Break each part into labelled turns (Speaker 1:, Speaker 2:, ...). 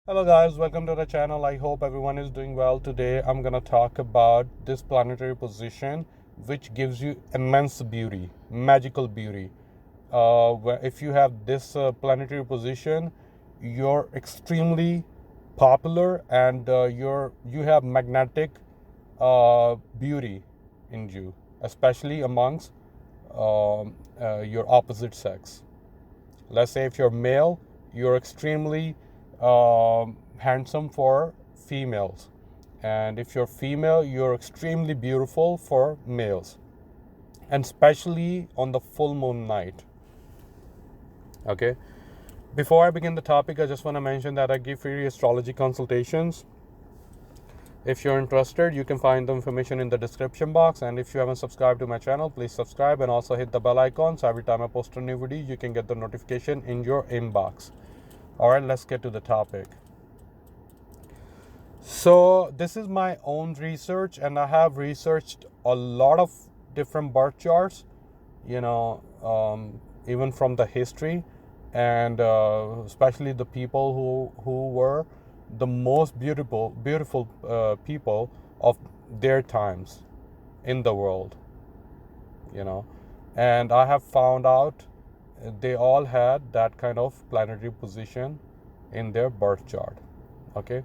Speaker 1: Hello guys, welcome to the channel. I hope everyone is doing well. Today I'm gonna talk about this planetary position which gives you immense beauty, magical beauty. If you have this planetary position, you're extremely popular and you have magnetic beauty in you, especially amongst your opposite sex. Let's say if you're male, you're extremely handsome for females, and if you're female, you're extremely beautiful for males, and especially on the full moon night. Okay, before I begin the topic, I just want to mention that I give free astrology consultations. If you're interested, you can find the information in the description box, and if you haven't subscribed to my channel, please subscribe and also hit the bell icon so every time I post a new video you can get the notification in your inbox. All right, let's get to the topic. So this is my own research, and I have researched a lot of different birth charts, even from the history, and especially the people who were the most beautiful people of their times in the world, and I have found out they all had that kind of planetary position in their birth chart. Okay,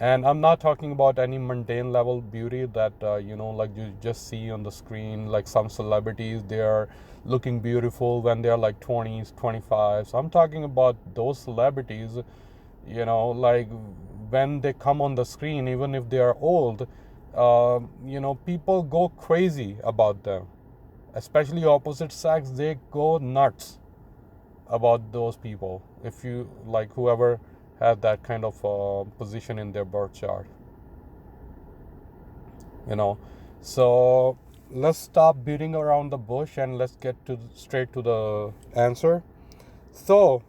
Speaker 1: and I'm not talking about any mundane level beauty that like you just see on the screen, like some celebrities, they are looking beautiful when they're like 20s 25. So I'm talking about those celebrities, like when they come on the screen, even if they are old, people go crazy about them, especially opposite sex. They go nuts about those people, if you like, whoever has that kind of position in their birth chart, you know so let's stop beating around the bush and let's get to straight to the answer. So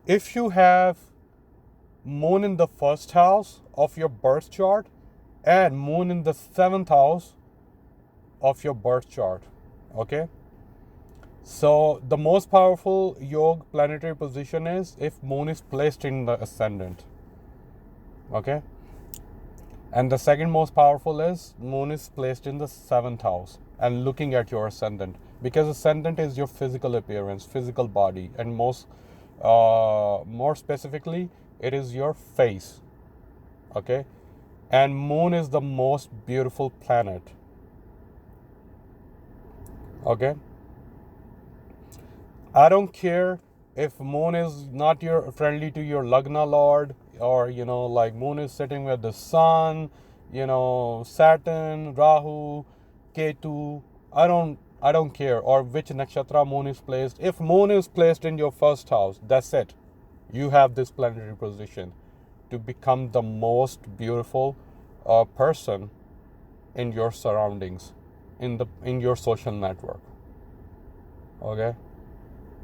Speaker 1: if you have moon in the first house of your birth chart and moon in the seventh house of your birth chart, okay, so the most powerful yoga planetary position is if moon is placed in the ascendant. Okay. And the second most powerful is moon is placed in the seventh house and looking at your ascendant, because ascendant is your physical appearance, physical body, and more specifically, it is your face. Okay. And moon is the most beautiful planet. Okay. I don't care if moon is not your friendly to your lagna lord, or like moon is sitting with the sun, Saturn, Rahu, Ketu. I don't care, or which nakshatra moon is placed. If moon is placed in your first house, that's it. You have this planetary position to become the most beautiful person in your surroundings, in your social network. Okay.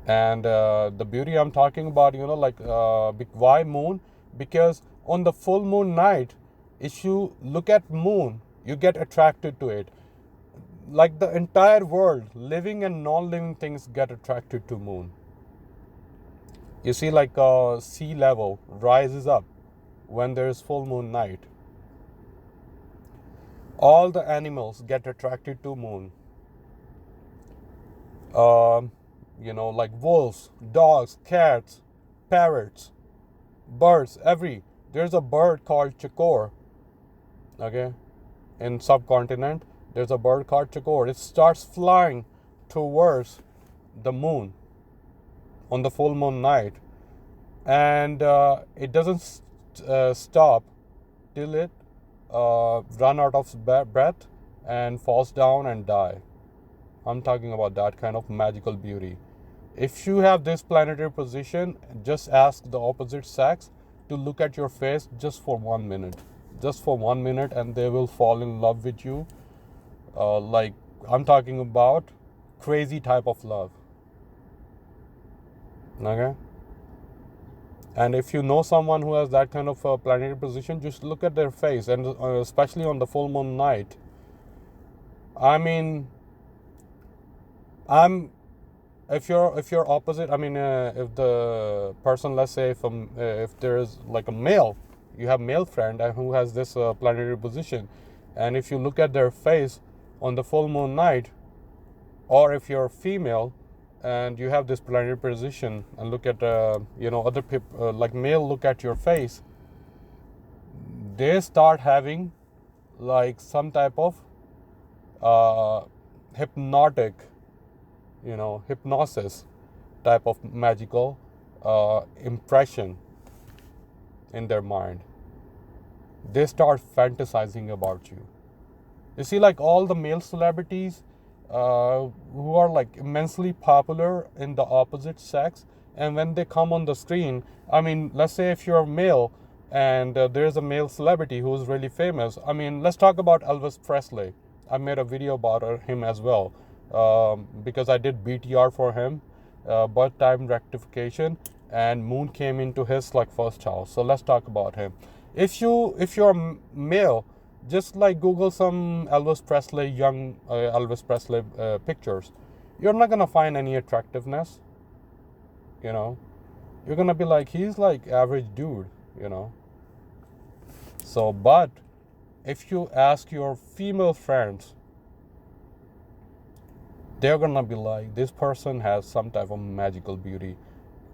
Speaker 1: And the beauty I'm talking about, why moon? Because on the full moon night, if you look at moon, you get attracted to it. Like the entire world, living and non-living things get attracted to moon. You see, like sea level rises up when there is full moon night. All the animals get attracted to moon. Like wolves, dogs, cats, parrots, birds. There's a bird called chakor. Okay, in subcontinent, there's a bird called chakor. It starts flying towards the moon on the full moon night, and it doesn't stop till it run out of breath and falls down and die. I'm talking about that kind of magical beauty. If you have this planetary position, just ask the opposite sex to look at your face just for 1 minute. Just for 1 minute, and they will fall in love with you. Like, I'm talking about crazy type of love. Okay? And if you know someone who has that kind of planetary position, just look at their face, and especially on the full moon night. I mean, I'm if you're opposite, I mean, if the person, let's say, if there is like a male, you have male friend who has this planetary position, and if you look at their face on the full moon night, or if you're female and you have this planetary position and look at other people, like male, look at your face, they start having like some type of uh, hypnotic, hypnosis type of magical impression in their mind. They start fantasizing about you. You see, like all the male celebrities who are like immensely popular in the opposite sex, and when they come on the screen, I mean, let's say if you're male and there's a male celebrity who's really famous. I mean, let's talk about Elvis Presley. I made a video about him as well, because I did BTR for him, birth time rectification, and moon came into his like first house. So let's talk about him. If you're male, just like Google some Elvis Presley, young Elvis Presley pictures. You're not gonna find any attractiveness. You know, you're gonna be like, he's like average dude. You know. So, but if you ask your female friends, they're gonna be like, this person has some type of magical beauty.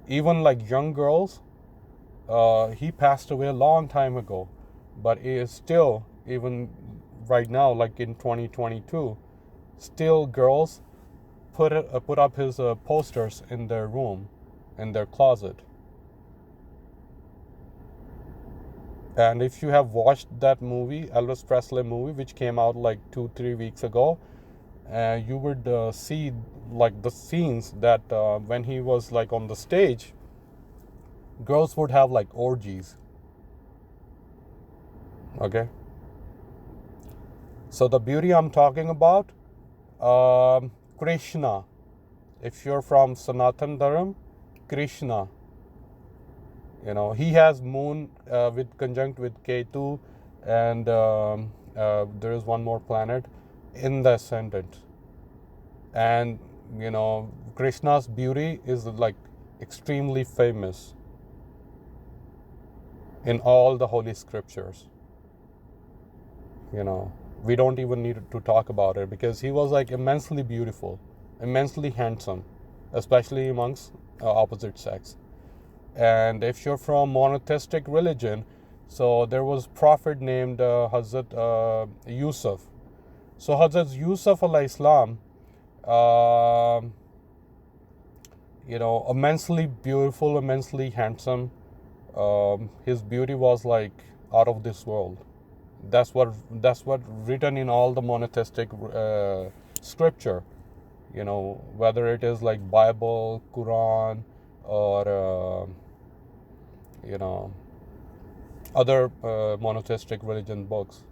Speaker 1: Even like young girls, he passed away a long time ago, but he is still, even right now, like in 2022, still girls put up his posters in their room, in their closet. And if you have watched that movie, Elvis Presley movie, which came out like 2-3 weeks ago, you would see like the scenes that when he was like on the stage, girls would have like orgies. Okay. So the beauty I'm talking about, Krishna. If you're from Sanatan Dharam, Krishna, he has moon with conjunct with Ketu, and there is one more planet in the ascendant. And Krishna's beauty is like extremely famous in all the holy scriptures. We don't even need to talk about it, because he was like immensely beautiful, immensely handsome, especially amongst opposite sex. And if you're from monotheistic religion, so there was prophet named Hazrat Yusuf. So Hazrat Yusuf alayhi Islam, immensely beautiful, immensely handsome. His beauty was like out of this world. That's what written in all the monotheistic scripture. Whether it is like Bible, Quran, or other monotheistic religion books.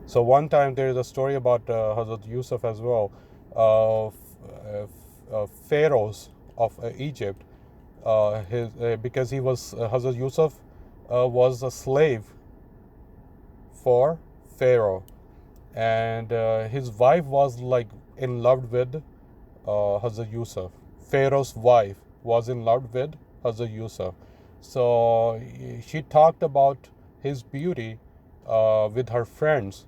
Speaker 1: So one time there is a story about Hazrat Yusuf as well, pharaohs of Egypt. Because he was Hazrat Yusuf was a slave for Pharaoh, and his wife was like in love with Hazrat Yusuf. Pharaoh's wife was in love with Hazrat Yusuf. So she talked about his beauty with her friends.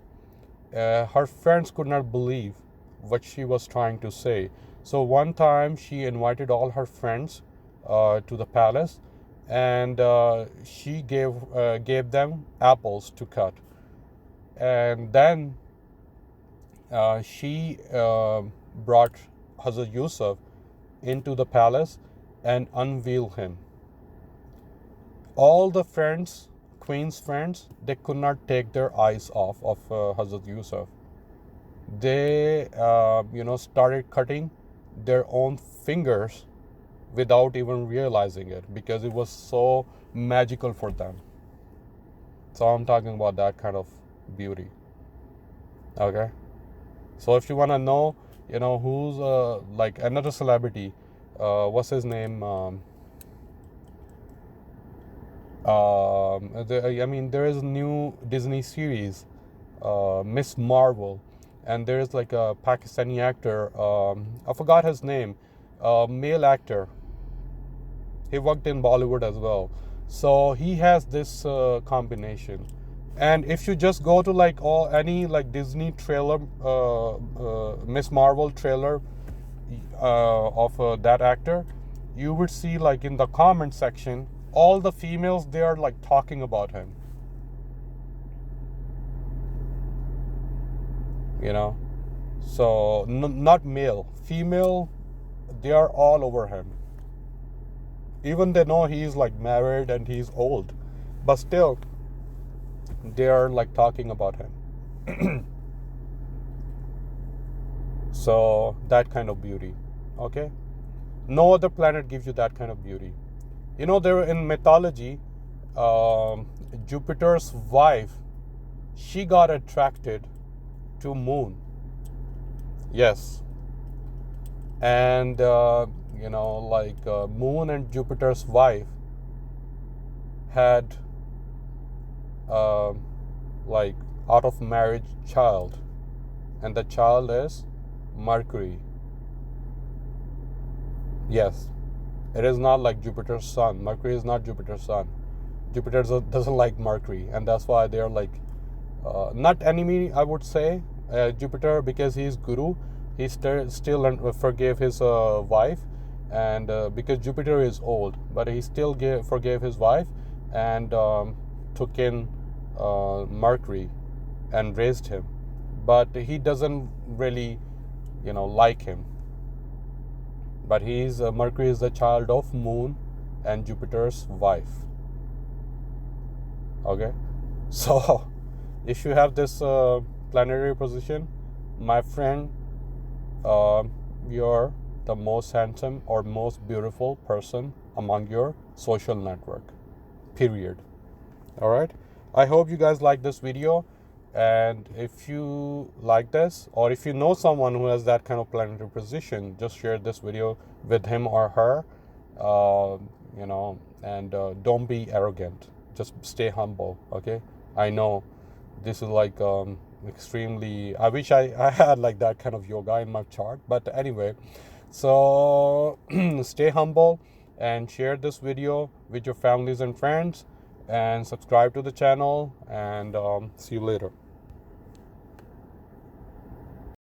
Speaker 1: Her friends could not believe what she was trying to say. So one time she invited all her friends to the palace, and she gave them apples to cut. And then she brought Hazrat Yusuf into the palace and unveiled him. All the friends, queen's friends, they could not take their eyes off of Hazrat Yusuf. They started cutting their own fingers without even realizing it, because it was so magical for them. So I'm talking about that kind of beauty. Okay. So if you want to know, who's like another celebrity, what's his name? There is a new Disney series, Miss Marvel, and there's like a Pakistani actor, I forgot his name, male actor. He worked in Bollywood as well. So he has this combination. And if you just go to like any like Disney trailer, Miss Marvel trailer of that actor, you would see like in the comment section, all the females, they are like talking about him. You know, so not male, female, they are all over him. Even they know he's like married and he's old, but still they are like talking about him. So that kind of beauty, okay? No other planet gives you that kind of beauty. You know, there in mythology, Jupiter's wife, she got attracted to Moon. Yes. And Moon and Jupiter's wife had like out of marriage child, and the child is Mercury. Yes, it is not like Jupiter's son. Mercury is not Jupiter's son. Jupiter doesn't like Mercury, and that's why they are like not enemy, I would say. Jupiter, because he's guru, he still forgave his wife, and because Jupiter is old, but he still forgave his wife, and took in Mercury and raised him, but he doesn't really like him. But Mercury is the child of Moon and Jupiter's wife. Okay, so if you have this planetary position, my friend, you're the most handsome or most beautiful person among your social network, period. All right, I hope you guys like this video, and if you like this, or if you know someone who has that kind of planetary position, just share this video with him or her, and don't be arrogant, just stay humble. Okay, I know this is like extremely, I wish I had like that kind of yoga in my chart, but anyway, so stay humble and share this video with your families and friends, and subscribe to the channel, and see you later.